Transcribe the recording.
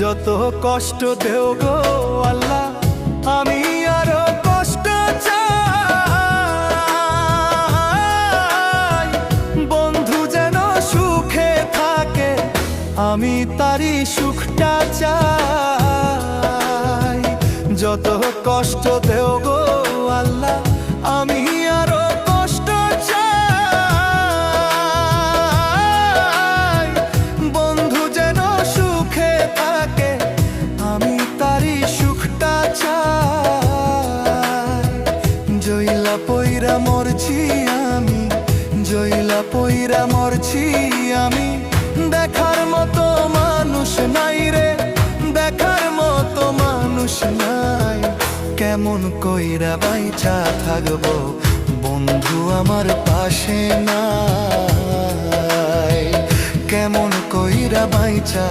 যত কষ্ট দেও গো আল্লাহ, আমি আরো কষ্ট চাই। বন্ধু যেন সুখে থাকে, আমি তারই সুখটা চাই। যত কষ্ট দেও গো আল্লাহ, আমি আরো কষ্ট চাই। বন্ধু যেন সুখে থাকে, আমি তারই সুখটা চাই। জইলা পইরা মরছি আমি, জইলা পইরা মরছি আমি। দেখার মতো মানুষ নাই রে, দেখার মতো মানুষ নাই। কেমন কইরা বাইচা থাকবো, বন্ধু আমার পাশে নাই। কেমন কইরা বাইচা